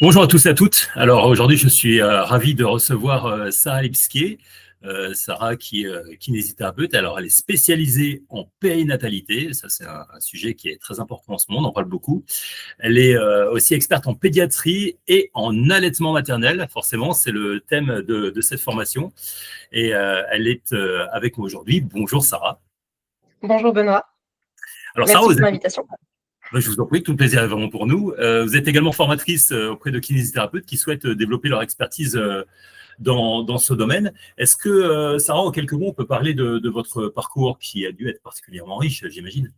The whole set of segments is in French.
Bonjour à tous et à toutes. Alors aujourd'hui, je suis ravi de recevoir Sarah Lipskié. Sarah qui est kinésithérapeute. Alors elle est spécialisée en périnatalité. Ça, c'est un sujet qui est très important en ce moment. On en parle beaucoup. Elle est aussi experte en pédiatrie et en allaitement maternel. Forcément, c'est le thème de cette formation. Et elle est avec moi aujourd'hui. Bonjour Sarah. Bonjour Benoît, Alors Sarah, merci vous pour êtes l'invitation. Je vous en prie, tout le plaisir est vraiment pour nous. Vous êtes également formatrice auprès de kinésithérapeutes qui souhaitent développer leur expertise dans ce domaine. Est-ce que, Sarah, en quelques mots, on peut parler de votre parcours qui a dû être particulièrement riche, j'imagine?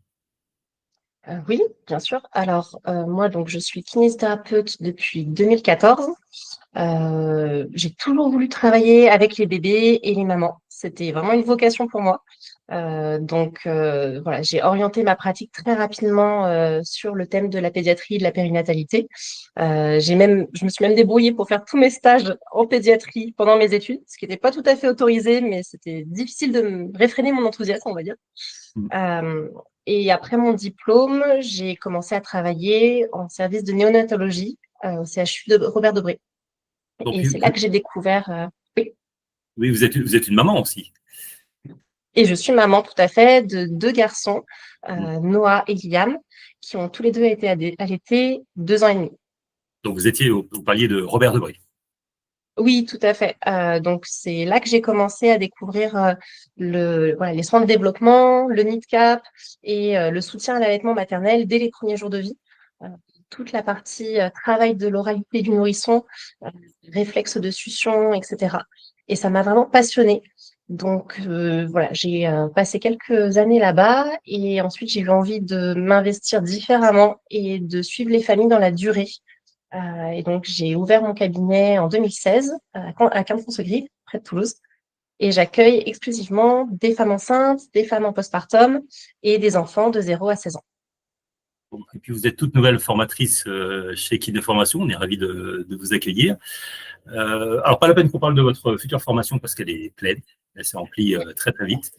Oui, bien sûr. Alors, moi, donc, je suis kinésithérapeute depuis 2014. J'ai toujours voulu travailler avec les bébés et les mamans. C'était vraiment une vocation pour moi. Voilà, j'ai orienté ma pratique très rapidement sur le thème de la pédiatrie et de la périnatalité. Je me suis même débrouillée pour faire tous mes stages en pédiatrie pendant mes études, ce qui n'était pas tout à fait autorisé, mais c'était difficile de me réfréner mon enthousiasme, on va dire. Euh, et après mon diplôme, j'ai commencé à travailler en service de néonatologie au CHU de Robert Debré. Donc, Et c'est là que j'ai découvert. Oui. oui, vous êtes une maman aussi. Et je suis maman tout à fait de deux garçons, Noah et Liam, qui ont tous les deux été allaités 2 ans et demi. Donc, vous parliez de Robert Debré. Oui, tout à fait. Donc, c'est là que j'ai commencé à découvrir voilà, les soins de développement, le NIDCAP et le soutien à l'allaitement maternel dès les premiers jours de vie. Euh, Toute la partie travail de l'oralité du nourrisson, euh, réflexes de succion, etc. Et ça m'a vraiment passionnée. Donc, voilà, j'ai passé quelques années là-bas et ensuite j'ai eu envie de m'investir différemment et de suivre les familles dans la durée. Et donc, j'ai ouvert mon cabinet en 2016 à Quinfon-Segré, près de Toulouse. Et j'accueille exclusivement des femmes enceintes, des femmes en postpartum et des enfants de 0 à 16 ans. Bon, et puis, vous êtes toute nouvelle formatrice chez Kid de Formation. On est ravis de vous accueillir. Alors, pas la peine qu'on parle de votre future formation parce qu'elle est pleine. Elle s'est remplie très, très vite.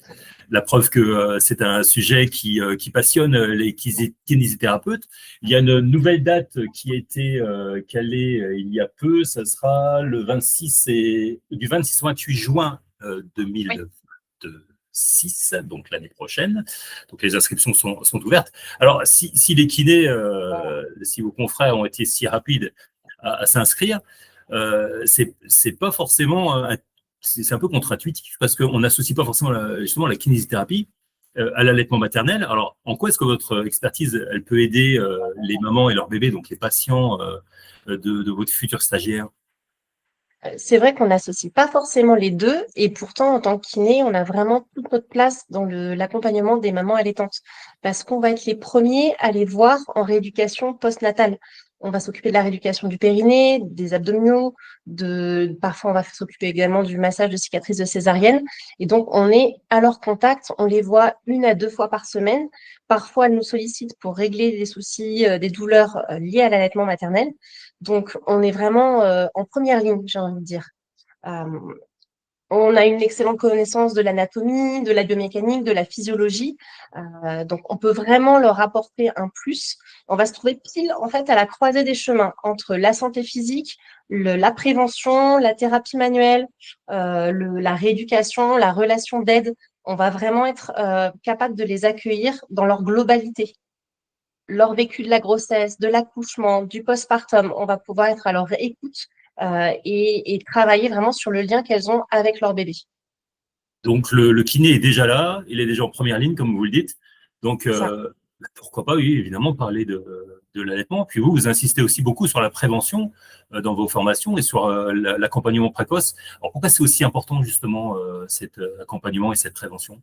La preuve que c'est un sujet qui passionne les kinésithérapeutes. Il y a une nouvelle date qui a été calée il y a peu. Ça sera du 26 au 28 juin Oui. 2026, donc l'année prochaine. Donc les inscriptions sont ouvertes. Alors, si les kinés, si vos confrères ont été si rapides à s'inscrire, c'est pas forcément c'est un peu contre-intuitif parce qu'on n'associe pas forcément justement la kinésithérapie à l'allaitement maternel. Alors, en quoi est-ce que votre expertise, elle peut aider les mamans et leurs bébés, donc les patients de votre futur stagiaire? C'est vrai qu'on n'associe pas forcément les deux, et pourtant, en tant que kiné, on a vraiment toute notre place dans l'accompagnement des mamans allaitantes, parce qu'on va être les premiers à les voir en rééducation postnatale. On va s'occuper de la rééducation du périnée, des abdominaux, parfois on va s'occuper également du massage de cicatrices de césarienne. Et donc, on est à leur contact, on les voit 1 à 2 fois par semaine. Parfois, elles nous sollicitent pour régler des soucis, des douleurs liées à l'allaitement maternel. Donc, on est vraiment en première ligne, j'ai envie de dire. Euh, on a une excellente connaissance de l'anatomie, de la biomécanique, de la physiologie. Donc, on peut vraiment leur apporter un plus. On va se trouver pile, en fait, à la croisée des chemins entre la santé physique, la prévention, la thérapie manuelle, la rééducation, la relation d'aide. On va vraiment être capable de les accueillir dans leur globalité. Leur vécu de la grossesse, de l'accouchement, du postpartum, on va pouvoir être à leur écoute et travailler vraiment sur le lien qu'elles ont avec leur bébé. Donc, le kiné est déjà là, il est déjà en première ligne, comme vous le dites. Donc, C'est ça. pourquoi pas, oui, évidemment, parler de l'allaitement. Puis vous insistez aussi beaucoup sur la prévention dans vos formations et sur l'accompagnement précoce. Alors, pourquoi c'est aussi important, justement, cet accompagnement et cette prévention?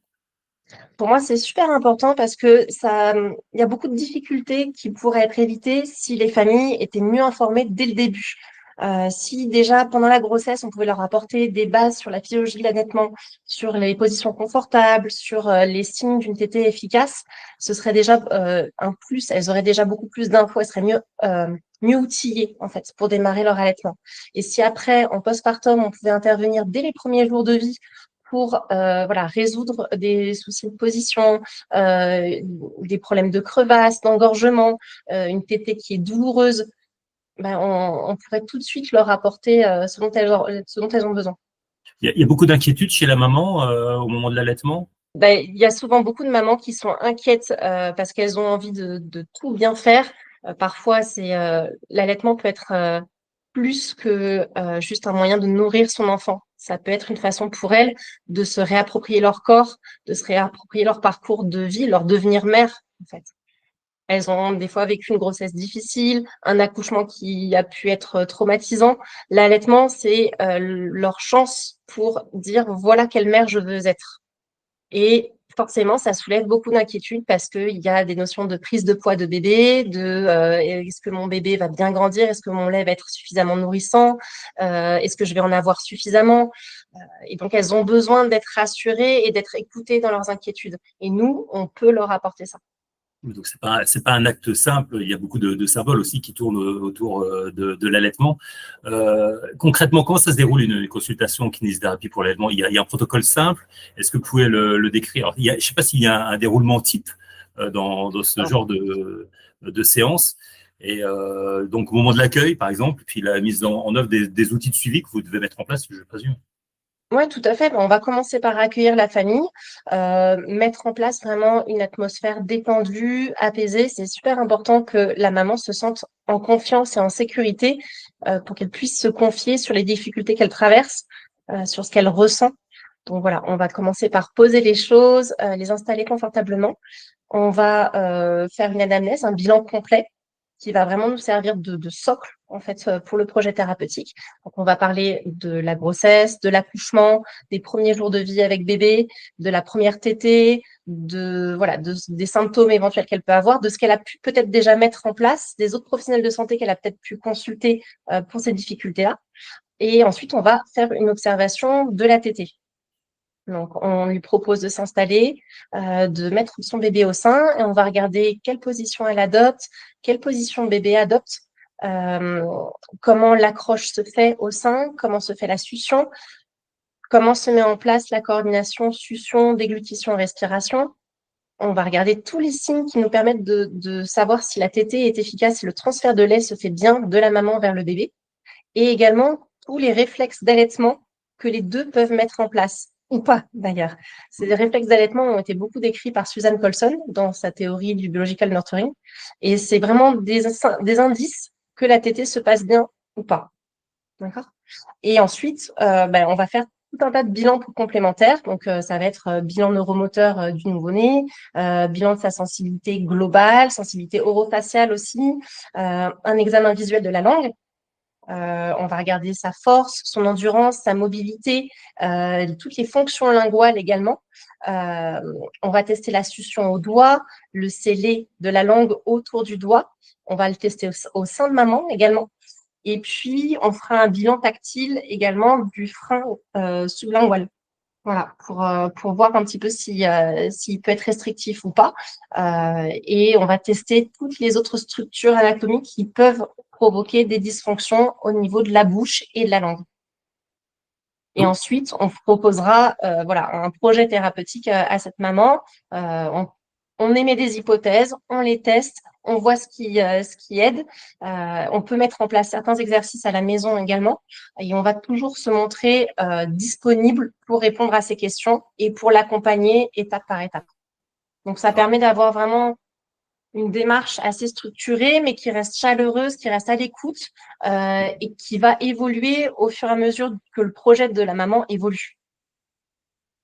Pour moi, c'est super important parce que il y a beaucoup de difficultés qui pourraient être évitées si les familles étaient mieux informées dès le début. Si déjà pendant la grossesse, on pouvait leur apporter des bases sur la physiologie de l'allaitement, sur les positions confortables, sur les signes d'une tétée efficace, ce serait déjà un plus. Elles auraient déjà beaucoup plus d'infos, elles seraient mieux outillées en fait pour démarrer leur allaitement. Et si après, en postpartum, on pouvait intervenir dès les premiers jours de vie pour voilà, résoudre des soucis de position, des problèmes de crevasse, d'engorgement, une tétée qui est douloureuse. ben, on pourrait tout de suite leur apporter ce dont elles ont besoin. Il y a beaucoup d'inquiétudes chez la maman au moment de l'allaitement? Ben, il y a souvent beaucoup de mamans qui sont inquiètes parce qu'elles ont envie de tout bien faire. Parfois, l'allaitement peut être plus que juste un moyen de nourrir son enfant. Ça peut être une façon pour elles de se réapproprier leur corps, de se réapproprier leur parcours de vie, leur devenir mère, en fait. Elles ont des fois vécu une grossesse difficile, un accouchement qui a pu être traumatisant. L'allaitement, c'est leur chance pour dire voilà quelle mère je veux être. Et forcément, ça soulève beaucoup d'inquiétudes parce qu'il y a des notions de prise de poids de bébé, est-ce que mon bébé va bien grandir, est-ce que mon lait va être suffisamment nourrissant, est-ce que je vais en avoir suffisamment. Et donc, elles ont besoin d'être rassurées et d'être écoutées dans leurs inquiétudes. Et nous, on peut leur apporter ça. Donc c'est pas un acte simple. Il y a beaucoup de symboles aussi qui tournent autour de l'allaitement. Concrètement, comment ça se déroule une consultation en kinésithérapie pour l'allaitement? Il y a un protocole simple. Est-ce que vous pouvez le décrire? Alors, je ne sais pas s'il y a un déroulement type dans ce genre de séance. Et donc au moment de l'accueil, par exemple, puis la mise en œuvre des outils de suivi que vous devez mettre en place, je présume. Oui, tout à fait. On va commencer par accueillir la famille, mettre en place vraiment une atmosphère détendue, apaisée. C'est super important que la maman se sente en confiance et en sécurité pour qu'elle puisse se confier sur les difficultés qu'elle traverse, sur ce qu'elle ressent. Donc voilà, on va commencer par poser les choses, les installer confortablement. On va faire une anamnèse, un bilan complet qui va vraiment nous servir de socle en fait pour le projet thérapeutique. Donc on va parler de la grossesse, de l'accouchement, des premiers jours de vie avec bébé, de la première tétée, des symptômes éventuels qu'elle peut avoir, de ce qu'elle a pu peut-être déjà mettre en place, des autres professionnels de santé qu'elle a peut-être pu consulter pour ces difficultés-là. Et ensuite, on va faire une observation de la tétée. Donc, on lui propose de s'installer, de mettre son bébé au sein et on va regarder quelle position elle adopte, quelle position le bébé adopte, euh, comment l'accroche se fait au sein, comment se fait la succion, comment se met en place la coordination succion, déglutition, respiration. On va regarder tous les signes qui nous permettent de savoir si la tétée est efficace, si le transfert de lait se fait bien de la maman vers le bébé et également tous les réflexes d'allaitement que les deux peuvent mettre en place, ou pas d'ailleurs. Ces réflexes d'allaitement ont été beaucoup décrits par Suzanne Colson dans sa théorie du biological nurturing, et c'est vraiment des indices que la tétée se passe bien ou pas. D'accord. Et ensuite, on va faire tout un tas de bilans complémentaires. Donc, ça va être bilan neuromoteur du nouveau-né, bilan de sa sensibilité globale, sensibilité orofaciale aussi, un examen visuel de la langue. On va regarder sa force, son endurance, sa mobilité, toutes les fonctions linguales également. On va tester la succion au doigt, le scellé de la langue autour du doigt. On va le tester au sein de maman également. Et puis, on fera un bilan tactile également du frein sublingual. Voilà, pour voir un petit peu s'il peut être restrictif ou pas. Et on va tester toutes les autres structures anatomiques qui peuvent provoquer des dysfonctions au niveau de la bouche et de la langue. Et ensuite, on proposera un projet thérapeutique à cette maman. On émet des hypothèses, on les teste, on voit ce qui aide. On peut mettre en place certains exercices à la maison également. Et on va toujours se montrer disponible pour répondre à ces questions et pour l'accompagner étape par étape. Donc, ça permet d'avoir vraiment une démarche assez structurée, mais qui reste chaleureuse, qui reste à l'écoute et qui va évoluer au fur et à mesure que le projet de la maman évolue.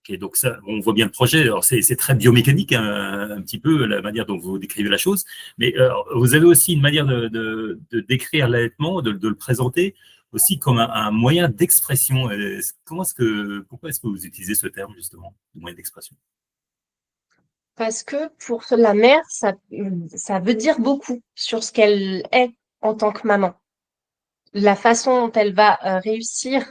Okay, donc ça, on voit bien le projet. Alors c'est très biomécanique un petit peu la manière dont vous décrivez la chose, mais vous avez aussi une manière de décrire l'allaitement, de le présenter aussi comme un moyen d'expression. Pourquoi est-ce que vous utilisez ce terme justement, de moyen d'expression? Parce que pour la mère, ça veut dire beaucoup sur ce qu'elle est en tant que maman. La façon dont elle va réussir,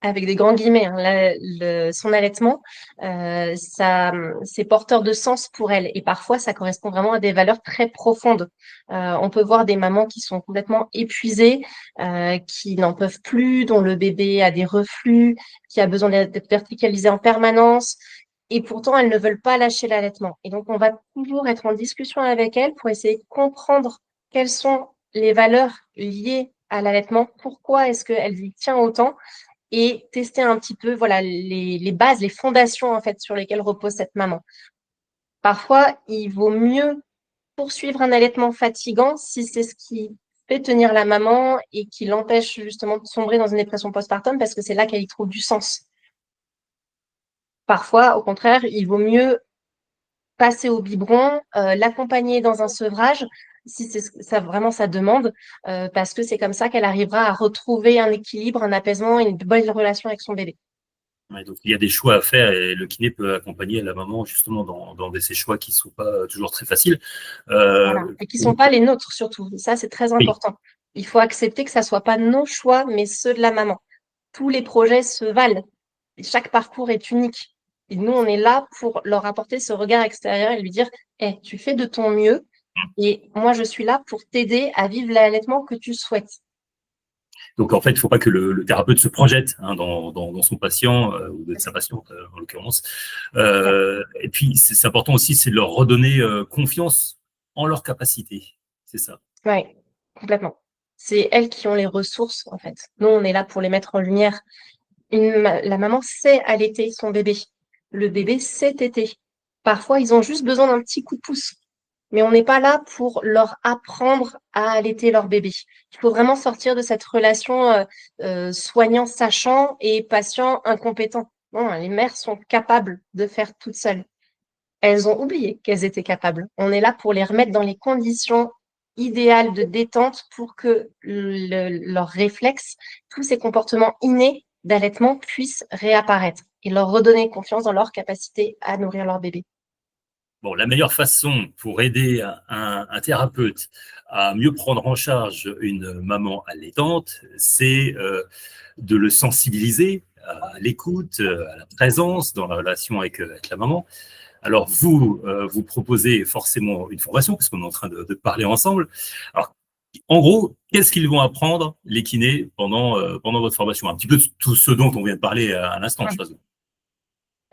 avec des grands guillemets, hein, son allaitement, c'est porteur de sens pour elle. Et parfois, ça correspond vraiment à des valeurs très profondes. On peut voir des mamans qui sont complètement épuisées, qui n'en peuvent plus, dont le bébé a des reflux, qui a besoin d'être verticalisé en permanence. Et pourtant, elles ne veulent pas lâcher l'allaitement. Et donc, on va toujours être en discussion avec elles pour essayer de comprendre quelles sont les valeurs liées à l'allaitement, pourquoi est-ce qu'elle y tient autant, et tester un petit peu voilà, les bases, les fondations en fait, sur lesquelles repose cette maman. Parfois, il vaut mieux poursuivre un allaitement fatigant si c'est ce qui fait tenir la maman et qui l'empêche justement de sombrer dans une dépression postpartum parce que c'est là qu'elle y trouve du sens. Parfois, au contraire, il vaut mieux passer au biberon, l'accompagner dans un sevrage si c'est ça vraiment sa demande, parce que c'est comme ça qu'elle arrivera à retrouver un équilibre, un apaisement et une bonne relation avec son bébé. Ouais, donc il y a des choix à faire et le kiné peut accompagner la maman justement dans ces choix qui ne sont pas toujours très faciles. Voilà, et qui ne sont pas les nôtres surtout. Ça, c'est très Oui, important. Il faut accepter que ça ne soit pas nos choix, mais ceux de la maman. Tous les projets se valent. Et chaque parcours est unique. Et nous, on est là pour leur apporter ce regard extérieur et lui dire, hey, tu fais de ton mieux et moi, je suis là pour t'aider à vivre l'allaitement que tu souhaites. donc en fait, il ne faut pas que le thérapeute se projette dans son patient ou de sa patiente en l'occurrence. Ouais, Et puis c'est important aussi, c'est de leur redonner confiance en leur capacité. C'est ça. ouais, complètement. C'est elles qui ont les ressources, en fait. Nous, on est là pour les mettre en lumière. La maman sait allaiter son bébé. Le bébé sait téter. Parfois, ils ont juste besoin d'un petit coup de pouce. Mais on n'est pas là pour leur apprendre à allaiter leur bébé. Il faut vraiment sortir de cette relation soignant-sachant et patient-incompétent. Non, les mères sont capables de faire toutes seules. Elles ont oublié qu'elles étaient capables. On est là pour les remettre dans les conditions idéales de détente pour que leurs réflexes, tous ces comportements innés d'allaitement puissent réapparaître et leur redonner confiance dans leur capacité à nourrir leur bébé. Bon, la meilleure façon pour aider un thérapeute à mieux prendre en charge une maman allaitante, c'est de le sensibiliser à l'écoute, à la présence dans la relation avec la maman. Alors, vous proposez forcément une formation, puisqu'on est en train de parler ensemble. Alors, en gros, qu'est-ce qu'ils vont apprendre, les kinés, pendant votre formation? Un petit peu tout ce dont on vient de parler à l'instant, je suppose.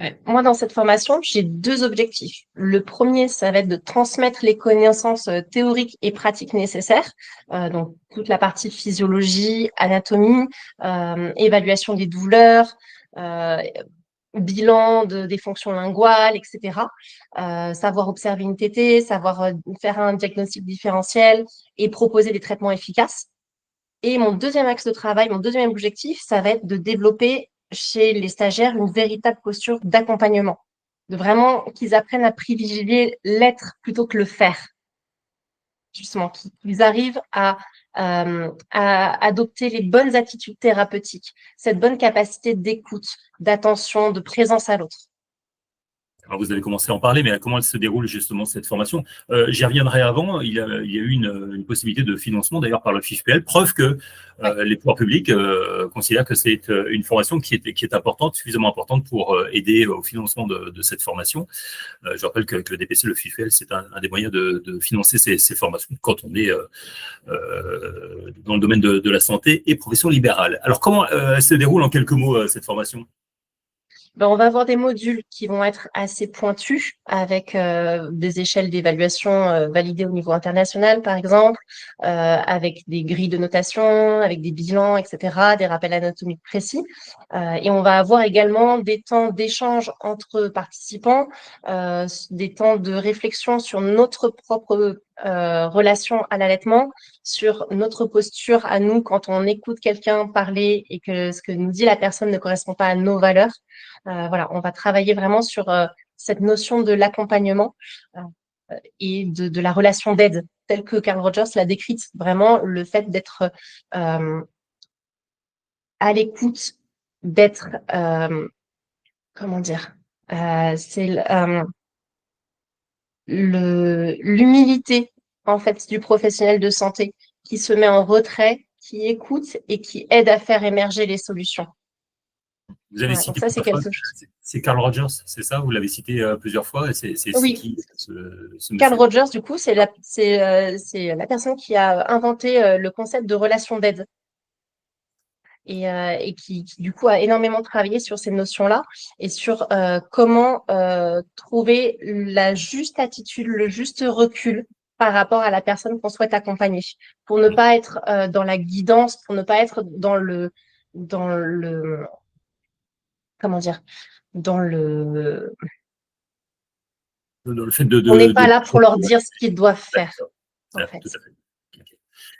Ouais. Moi, dans cette formation, j'ai deux objectifs. Le premier, ça va être de transmettre les connaissances théoriques et pratiques nécessaires, donc toute la partie physiologie, anatomie, évaluation des douleurs, euh, bilan des fonctions linguales, etc. Savoir observer une tétée, savoir faire un diagnostic différentiel et proposer des traitements efficaces. Et mon deuxième axe de travail, mon deuxième objectif, ça va être de développer chez les stagiaires une véritable posture d'accompagnement, de vraiment qu'ils apprennent à privilégier l'être plutôt que le faire, justement, qu'ils arrivent à adopter les bonnes attitudes thérapeutiques, cette bonne capacité d'écoute, d'attention, de présence à l'autre. Alors, vous avez commencé à en parler, mais comment elle se déroule justement cette formation? J'y reviendrai avant. Il y a eu une possibilité de financement d'ailleurs par le FIFPL, preuve que Ouais. les pouvoirs publics considèrent que c'est une formation qui est importante, suffisamment importante pour aider au financement de cette formation. Je rappelle que le DPC, le FIFPL, c'est un des moyens de financer ces formations quand on est dans le domaine de la santé et profession libérale. Alors, comment elle se déroule en quelques mots cette formation? Ben, on va avoir des modules qui vont être assez pointus avec des échelles d'évaluation validées au niveau international, par exemple, avec des grilles de notation, avec des bilans, etc., des rappels anatomiques précis. Et on va avoir également des temps d'échange entre participants, des temps de réflexion sur notre propre relation à l'allaitement, sur notre posture à nous quand on écoute quelqu'un parler et que ce que nous dit la personne ne correspond pas à nos valeurs. Voilà, on va travailler vraiment sur cette notion de l'accompagnement et de la relation d'aide, telle que Carl Rogers l'a décrite. Vraiment, le fait d'être à l'écoute, d'être, comment dire, c'est l'humilité en fait du professionnel de santé qui se met en retrait, qui écoute et qui aide à faire émerger les solutions. Vous avez Voilà, donc cité ça, c'est plusieurs fois, quelque chose. c'est Carl Rogers, c'est ça? Vous l'avez cité plusieurs fois. Et c'est Oui, qui ce Carl monsieur? Rogers, du coup, c'est la personne qui a inventé le concept de relation d'aide et qui, du coup, a énormément travaillé sur ces notions-là et sur comment trouver la juste attitude, le juste recul par rapport à la personne qu'on souhaite accompagner, pour ne pas être dans la guidance, pour ne pas être dans le, comment dire, dans le, Dans le fait on n'est pas là pour leur dire ce qu'ils doivent faire, en fait. Tout à fait. Ok.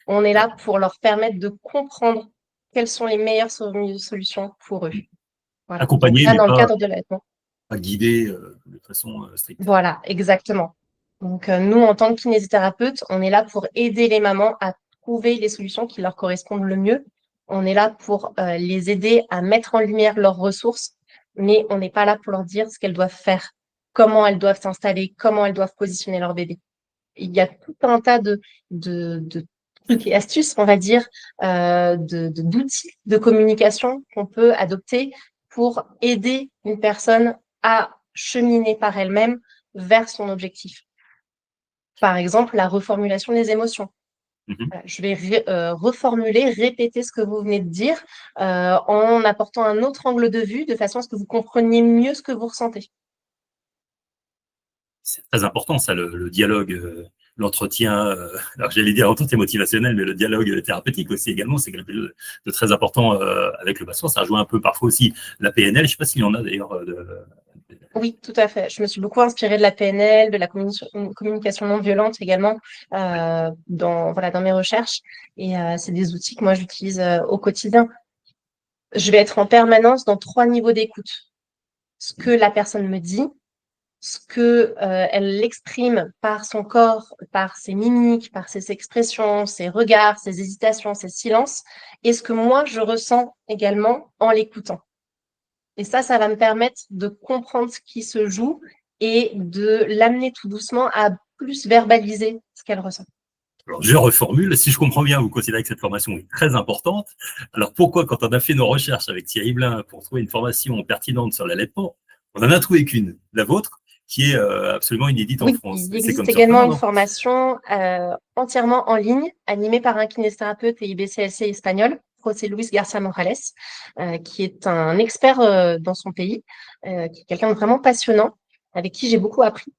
On est là pour leur permettre de comprendre quelles sont les meilleures solutions pour eux. Voilà. Donc Accompagner, là, mais dans le cadre de l'allaitement. pas guider de façon stricte. Voilà, exactement. Donc, nous, en tant que kinésithérapeute, on est là pour aider les mamans à trouver les solutions qui leur correspondent le mieux. On est là pour les aider à mettre en lumière leurs ressources, mais on n'est pas là pour leur dire ce qu'elles doivent faire, comment elles doivent s'installer, comment elles doivent positionner leur bébé. Il y a tout un tas de trucs et astuces, on va dire, d'outils de communication qu'on peut adopter pour aider une personne à cheminer par elle-même vers son objectif. Par exemple, la reformulation des émotions. Je vais reformuler, répéter ce que vous venez de dire en apportant un autre angle de vue de façon à ce que vous compreniez mieux ce que vous ressentez. C'est très important, ça, le dialogue, l'entretien. Alors, j'allais dire entretien motivationnel, mais le dialogue thérapeutique aussi également, c'est quelque chose de très important avec le patient. Ça rejoint un peu parfois aussi la PNL. Je ne sais pas s'il y en a d'ailleurs. Oui, tout à fait. Je me suis beaucoup inspirée de la PNL, de la communication non violente également dans mes recherches. Et c'est des outils que moi j'utilise au quotidien. Je vais être en permanence dans 3 niveaux d'écoute. Ce que la personne me dit, ce que elle exprime par son corps, par ses mimiques, par ses expressions, ses regards, ses hésitations, ses silences, et ce que moi je ressens également en l'écoutant. Et ça va me permettre de comprendre ce qui se joue et de l'amener tout doucement à plus verbaliser ce qu'elle ressent. Alors, je reformule. Si je comprends bien, vous considérez que cette formation est très importante. Alors, pourquoi, quand on a fait nos recherches avec Thierry Blin pour trouver une formation pertinente sur l'allaitement, on en a trouvé qu'une, la vôtre, qui est absolument inédite en Oui, France. il C'est existe comme également surprenant, une non? formation entièrement en ligne, animée par un kinésithérapeute et IBCLC espagnol, José Luis Garcia Morales, qui est un expert dans son pays, qui est quelqu'un de vraiment passionnant, avec qui j'ai beaucoup appris.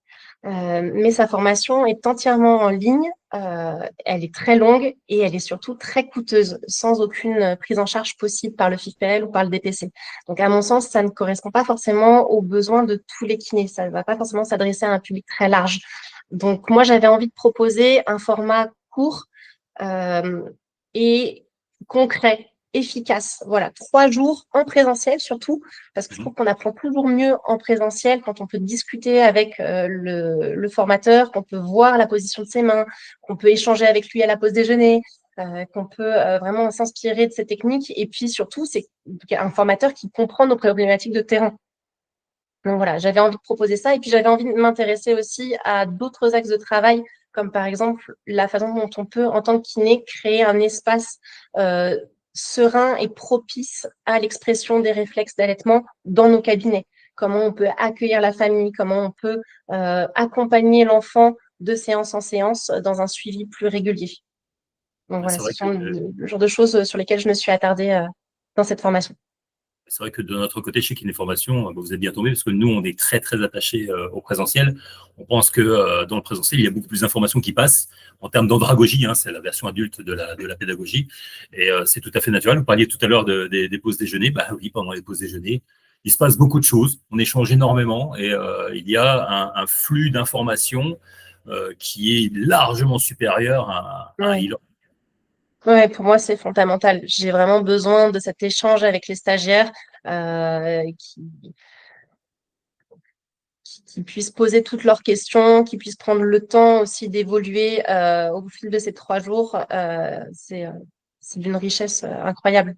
Mais sa formation est entièrement en ligne, elle est très longue et elle est surtout très coûteuse, sans aucune prise en charge possible par le FIPEL ou par le DPC. Donc, à mon sens, ça ne correspond pas forcément aux besoins de tous les kinés. Ça ne va pas forcément s'adresser à un public très large. Donc, moi, j'avais envie de proposer un format court et concret, efficace. Voilà, 3 jours en présentiel surtout, parce que je trouve qu'on apprend toujours mieux en présentiel quand on peut discuter avec le formateur, qu'on peut voir la position de ses mains, qu'on peut échanger avec lui à la pause déjeuner, qu'on peut vraiment s'inspirer de ses techniques. Et puis surtout, c'est un formateur qui comprend nos problématiques de terrain. Donc voilà, j'avais envie de proposer ça. Et puis j'avais envie de m'intéresser aussi à d'autres axes de travail, comme par exemple la façon dont on peut, en tant que kiné, créer un espace serein et propice à l'expression des réflexes d'allaitement dans nos cabinets. Comment on peut accueillir la famille, comment on peut accompagner l'enfant de séance en séance dans un suivi plus régulier. Donc voilà, C'est ce vrai que sont le genre de choses sur lesquelles je me suis attardée dans cette formation. C'est vrai que de notre côté, chez Kiné Formation, vous êtes bien tombé parce que nous, on est très, très attachés au présentiel. On pense que dans le présentiel, il y a beaucoup plus d'informations qui passent en termes d'andragogie. Hein, c'est la version adulte de la pédagogie. Et c'est tout à fait naturel. Vous parliez tout à l'heure des pauses déjeuner. Bah oui, pendant les pauses déjeuner, il se passe beaucoup de choses. On échange énormément et il y a un flux d'informations qui est largement supérieur à un Ouais. e-learning. Ouais, pour moi, c'est fondamental. J'ai vraiment besoin de cet échange avec les stagiaires qui puissent poser toutes leurs questions, qui puissent prendre le temps aussi d'évoluer au fil de ces 3 jours. C'est d'une richesse incroyable.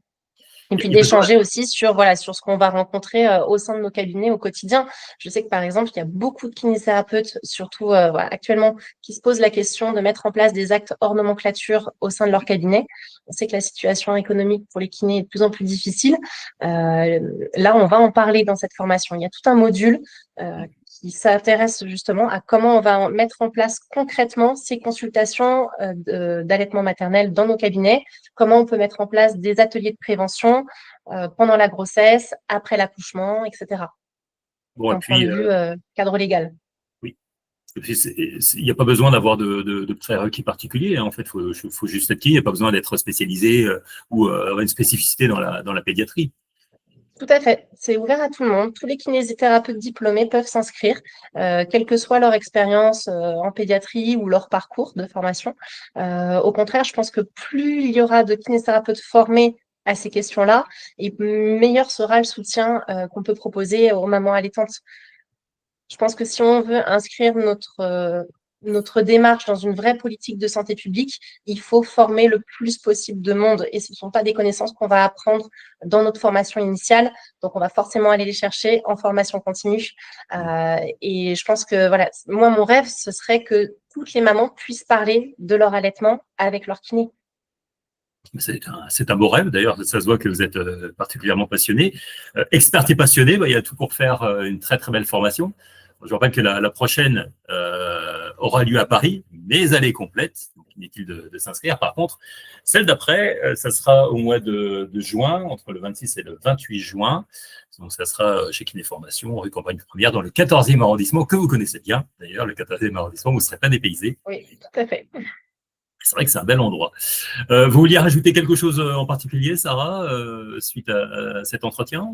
Et puis Il y a besoin. d'échanger aussi sur, voilà, sur ce qu'on va rencontrer au sein de nos cabinets au quotidien. Je sais que par exemple, il y a beaucoup de kinésithérapeutes, surtout voilà, actuellement, qui se posent la question de mettre en place des actes hors nomenclature au sein de leur cabinet. On sait que la situation économique pour les kinés est de plus en plus difficile. Là, on va en parler dans cette formation. Il y a tout un module qui s'intéresse justement à comment on va mettre en place concrètement ces consultations d'allaitement maternel dans nos cabinets, comment on peut mettre en place des ateliers de prévention pendant la grossesse, après l'accouchement, etc. Bon, et D'un point de puis, vue cadre légal. oui. Il n'y a pas besoin d'avoir de prérequis particuliers. Hein. En fait, faut juste être qui. Il n'y a pas besoin d'être spécialisé ou avoir une spécificité dans la pédiatrie. Tout à fait, c'est ouvert à tout le monde. Tous les kinésithérapeutes diplômés peuvent s'inscrire, quelle que soit leur expérience en pédiatrie ou leur parcours de formation. Au contraire, je pense que plus il y aura de kinésithérapeutes formés à ces questions-là, et meilleur sera le soutien qu'on peut proposer aux mamans allaitantes. Je pense que si on veut inscrire notre démarche dans une vraie politique de santé publique, il faut former le plus possible de monde. Et ce ne sont pas des connaissances qu'on va apprendre dans notre formation initiale. Donc, on va forcément aller les chercher en formation continue. Et je pense que, voilà, moi, mon rêve, ce serait que toutes les mamans puissent parler de leur allaitement avec leur kiné. C'est un beau rêve, d'ailleurs, ça se voit que vous êtes particulièrement passionné. Expert et passionné, il y a tout pour faire une très très belle formation. Je rappelle que la prochaine aura lieu à Paris, mais elle est complète, donc inutile de s'inscrire. Par contre, celle d'après, ça sera au mois de juin, entre le 26 et le 28 juin. Donc ça sera chez Kiné Formation, rue Campagne Première, dans le 14e arrondissement, que vous connaissez bien. D'ailleurs, le 14e arrondissement, vous ne serez pas dépaysé. Oui, tout à fait. C'est vrai que c'est un bel endroit. Vous vouliez rajouter quelque chose en particulier, Sarah, suite à cet entretien?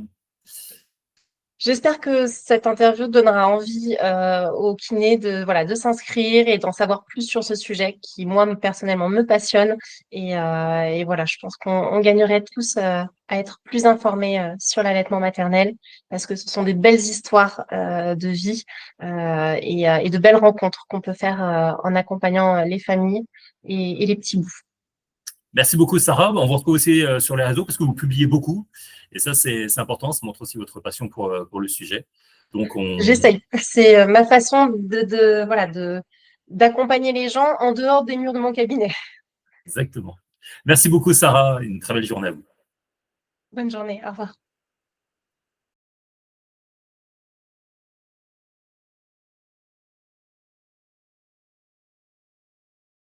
J'espère que cette interview donnera envie aux kinés de s'inscrire et d'en savoir plus sur ce sujet qui, moi, personnellement, me passionne. Et voilà, je pense qu'on gagnerait tous à être plus informés sur l'allaitement maternel parce que ce sont des belles histoires de vie et de belles rencontres qu'on peut faire en accompagnant les familles et les petits bouts. Merci beaucoup, Sarah. On vous retrouve aussi sur les réseaux parce que vous publiez beaucoup. Et ça, c'est important. Ça montre aussi votre passion pour le sujet. Donc, J'essaye. C'est ma façon d'accompagner les gens en dehors des murs de mon cabinet. Exactement. Merci beaucoup, Sarah. Une très belle journée à vous. Bonne journée. Au revoir.